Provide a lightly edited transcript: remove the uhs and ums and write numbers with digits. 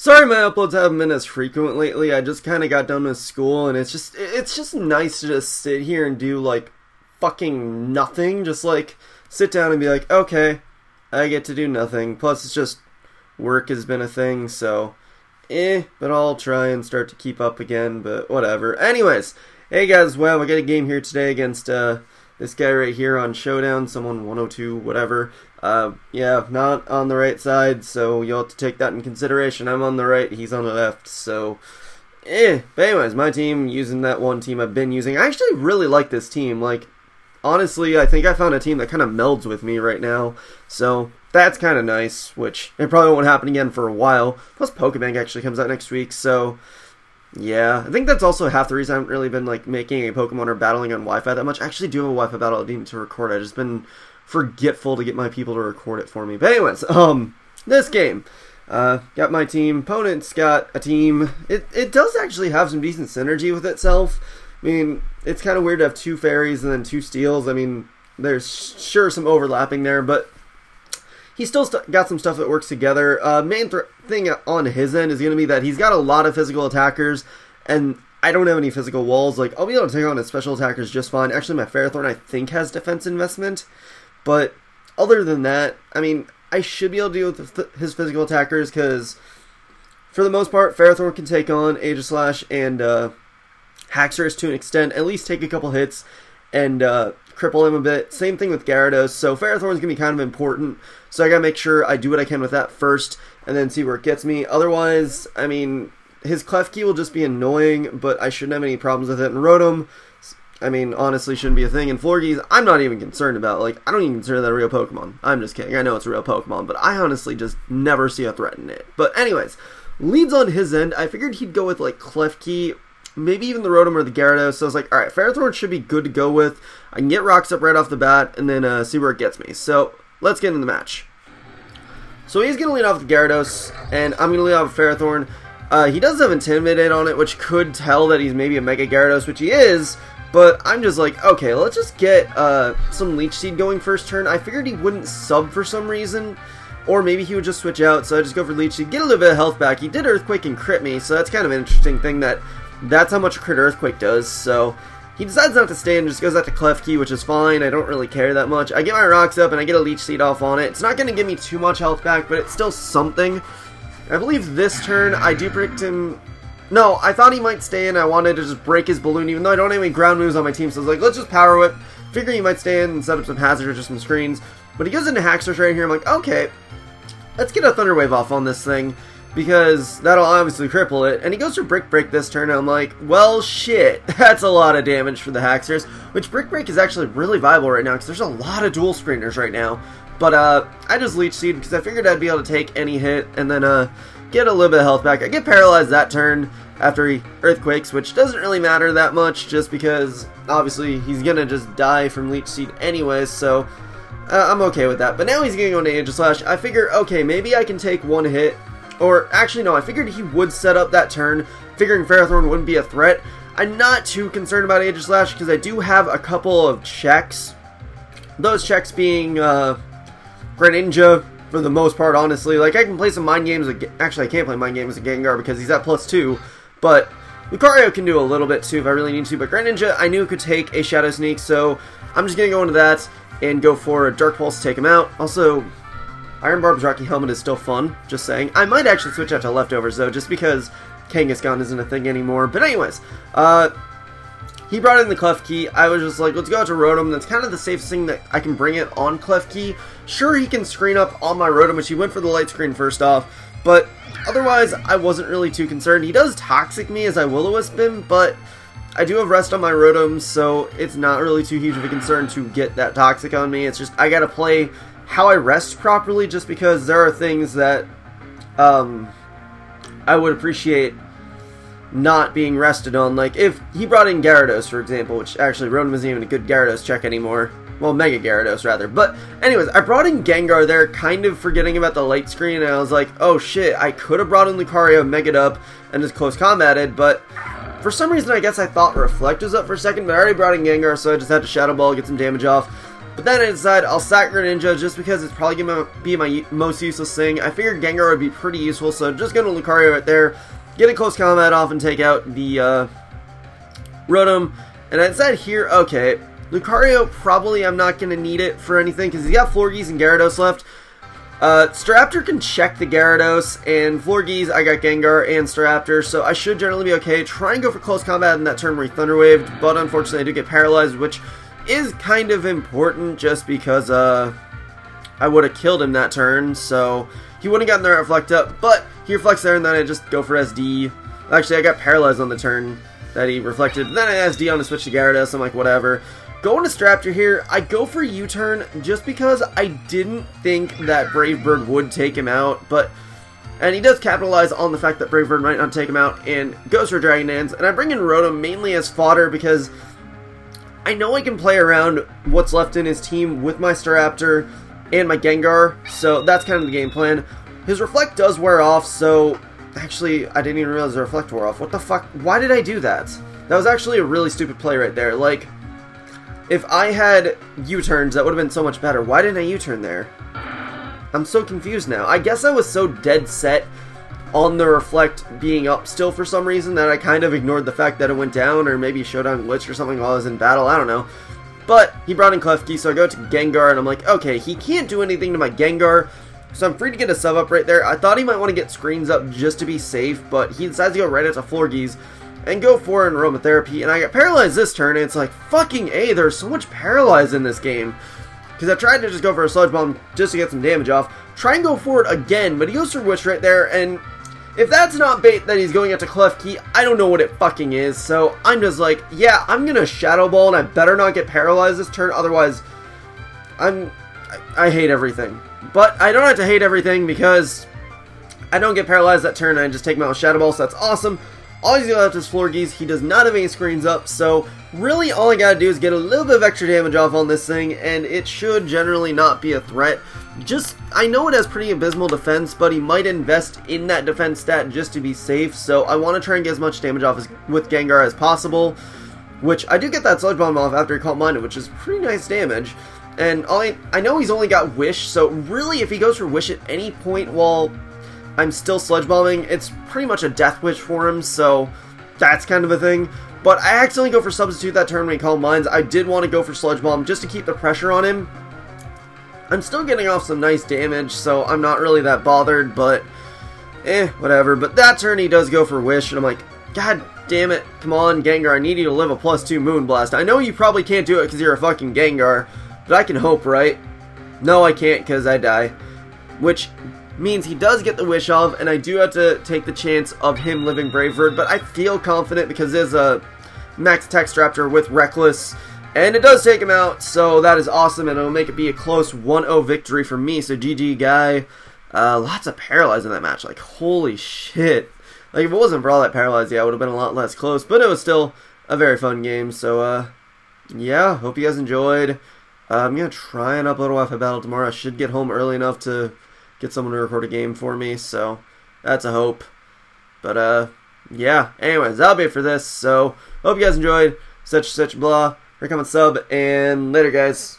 Sorry my uploads haven't been as frequent lately. I just kind of got done with school, and it's just nice to just sit here and do, like, fucking nothing. Just, like, sit down and be like, okay, I get to do nothing. Plus, it's just, work has been a thing, so, but I'll try and start to keep up again, but whatever. Anyways, hey guys, well, I got a game here today against, this guy right here on Showdown, someone102, whatever. Yeah, not on the right side, so you'll have to take that in consideration. I'm on the right, he's on the left, so But anyways, my team, using that one team I've been using. I actually really like this team. Like, honestly, I think I found a team that kind of melds with me right now, so that's kind of nice, which it probably won't happen again for a while. Plus, Pokemon actually comes out next week, so yeah, I think that's also half the reason I haven't really been, like, making a Pokemon or battling on Wi-Fi that much. I actually do have a Wi-Fi battle I need to record. I've just been forgetful to get my people to record it for me. But anyways, this game, got my team. Opponent's got a team. It does actually have some decent synergy with itself. I mean, it's kind of weird to have 2 fairies and then 2 steels. I mean, there's sure some overlapping there, but he's still got some stuff that works together. Main thing on his end is going to be that he's got a lot of physical attackers, and I don't have any physical walls. Like, I'll be able to take on his special attackers just fine. Actually, my Ferrothorn, I think, has defense investment, but other than that, I mean, I should be able to deal with his physical attackers, because for the most part, Ferrothorn can take on Aegislash and Haxorus to an extent, at least take a couple hits and cripple him a bit. Same thing with Gyarados, so Ferrothorn's going to be kind of important, so I gotta make sure I do what I can with that first, and then see where it gets me. Otherwise, I mean, his Klefki will just be annoying, but I shouldn't have any problems with it. And Rotom, I mean, honestly, shouldn't be a thing. And Florges, I'm not even concerned about. Like, I don't even consider that a real Pokemon. I'm just kidding. I know it's a real Pokemon, but I honestly just never see a threat in it. But anyways, leads on his end. I figured he'd go with, like, Klefki, maybe even the Rotom or the Gyarados. So I was like, alright, Ferrothorn should be good to go with. I can get Rocks up right off the bat, and then see where it gets me. So, let's get into the match. So he's going to lead off with Gyarados, and I'm going to lead off with Ferrothorn. He does have Intimidate on it, which could tell that he's maybe a Mega Gyarados, which he is. But I'm just like, okay, let's just get some Leech Seed going first turn. I figured he wouldn't sub for some reason, or maybe he would just switch out, so I just go for Leech Seed, get a little bit of health back. He did Earthquake and crit me, so that's kind of an interesting thing, that's how much a crit Earthquake does. So he decides not to stay and just goes out to Klefki, which is fine. I don't really care that much. I get my Rocks up and I get a Leech Seed off on it. It's not going to give me too much health back, but it's still something. I believe this turn I do predict him. No, I thought he might stay in. I wanted to just break his balloon, even though I don't have any ground moves on my team. So I was like, let's just Power Whip. Figure he might stay in and set up some hazards or some screens. But he goes into Haxorus right here. I'm like, okay, let's get a Thunder Wave off on this thing, because that'll obviously cripple it. And he goes for Brick Break this turn. And I'm like, well, shit. That's a lot of damage for the Haxorus. Which Brick Break is actually really viable right now, because there's a lot of dual screeners right now. But I just Leech Seed because I figured I'd be able to take any hit and then get a little bit of health back. I get paralyzed that turn after he Earthquakes, which doesn't really matter that much, just because obviously he's gonna just die from Leech Seed anyways, so I'm okay with that. But now he's gonna go into Aegislash. I figure, okay, maybe I can take one hit, or actually no, I figured he would set up that turn, figuring Ferrothorn wouldn't be a threat. I'm not too concerned about Aegislash because I do have a couple of checks. Those checks being Greninja, for the most part, honestly. Like, I can play some Mind Games. Actually, I can't play Mind Games with Gengar because he's at +2. But Lucario can do a little bit too if I really need to. But Greninja, I knew could take a Shadow Sneak, so I'm just going to go into that and go for a Dark Pulse to take him out. Also, Iron Barb's Rocky Helmet is still fun, just saying. I might actually switch out to Leftovers, though, just because Kangaskhan isn't a thing anymore. But anyways, he brought in the Klefki. I was just like, let's go out to Rotom. That's kind of the safest thing that I can bring it on Klefki. Sure, he can screen up on my Rotom, which he went for the light screen first off, but otherwise, I wasn't really too concerned. He does Toxic me as I Will-O-Wisp him, but I do have Rest on my Rotom, so it's not really too huge of a concern to get that Toxic on me. It's just, I gotta play how I rest properly, just because there are things that I would appreciate not being rested on. Like, if he brought in Gyarados, for example, which actually Rotom isn't even a good Gyarados check anymore. Well, Mega Gyarados, rather. But anyways, I brought in Gengar there, kind of forgetting about the light screen, and I was like, oh shit, I could have brought in Lucario, Mega'd up, and just close combated, but for some reason I guess I thought Reflect was up for a second, but I already brought in Gengar, so I just had to Shadow Ball, get some damage off. But then I decided I'll sack Greninja just because it's probably going to be my most useless thing. I figured Gengar would be pretty useful, so just going to Lucario right there, get a close combat off and take out the Rotom. And I decided here, okay, Lucario probably I'm not going to need it for anything because he's got Florges and Gyarados left. Staraptor can check the Gyarados, and Florges, I got Gengar and Staraptor, so I should generally be okay. Try and go for close combat in that turn where he Thunder Waved, but unfortunately I do get paralyzed, which is kind of important just because I would have killed him that turn, so he wouldn't have gotten the Reflect up, but he reflects there, and then I just go for SD. Actually, I got paralyzed on the turn that he reflected, then I SD on to switch to Gyarados. I'm like, whatever. Going to Staraptor here, I go for U-turn just because I didn't think that Brave Bird would take him out, and he does capitalize on the fact that Brave Bird might not take him out, and goes for Dragon Dance, and I bring in Rotom mainly as fodder because I know I can play around what's left in his team with my Staraptor and my Gengar, so that's kind of the game plan. His Reflect does wear off, so actually, I didn't even realize the Reflect wore off. What the fuck? Why did I do that? That was actually a really stupid play right there. Like, if I had U-turns, that would have been so much better. Why didn't I U-turn there? I'm so confused now. I guess I was so dead set on the Reflect being up still for some reason that I kind of ignored the fact that it went down, or maybe Showdown glitched or something while I was in battle. I don't know. But he brought in Klefki, so I go to Gengar, and I'm like, okay, he can't do anything to my Gengar, so I'm free to get a sub up right there. I thought he might want to get screens up just to be safe, but he decides to go right into Florges and go for an Aromatherapy, and I got paralyzed this turn, and it's like, fucking A, there's so much paralyzed in this game. Because I tried to just go for a Sludge Bomb just to get some damage off. Try and go for it again, but he goes for Wish right there, and if that's not bait that he's going into Klefki, I don't know what it fucking is. So I'm just like, yeah, I'm gonna Shadow Ball, and I better not get paralyzed this turn, otherwise I hate everything. But I don't have to hate everything because I don't get paralyzed that turn, and I just take him out with Shadow Ball, so that's awesome. All he's got left is Florges. He does not have any screens up, so really all I gotta do is get a little bit of extra damage off on this thing, and it should generally not be a threat. I know it has pretty abysmal defense, but he might invest in that defense stat just to be safe, so I want to try and get as much damage off with Gengar as possible, which I do get that Sludge Bomb off after he Calm Minded, which is pretty nice damage. And I know he's only got Wish, so really if he goes for Wish at any point while I'm still Sludge Bombing, it's pretty much a Death Wish for him, so that's kind of a thing. But I accidentally go for Substitute that turn when he Calm Minds. I did want to go for Sludge Bomb just to keep the pressure on him. I'm still getting off some nice damage, so I'm not really that bothered, but whatever. But that turn he does go for Wish, and I'm like, God damn it, come on Gengar, I need you to live a +2 Moonblast. I know you probably can't do it because you're a fucking Gengar, but I can hope, right? No, I can't because I die. Which means he does get the Wish off, and I do have to take the chance of him living Brave Bird, but I feel confident because there's a Max Attack Staraptor with Reckless, and it does take him out, so that is awesome, and it'll make it be a close 1-0 victory for me, so GG guy. Lots of Paralyze in that match, like holy shit. Like if it wasn't for all that Paralyze, yeah, it would have been a lot less close, but it was still a very fun game, so yeah, hope you guys enjoyed. I'm going to try and upload a Wi-Fi battle tomorrow. I should get home early enough to get someone to record a game for me, so that's a hope. But yeah, anyways, that'll be it for this, so hope you guys enjoyed. Such blah. Here comes sub, and later guys.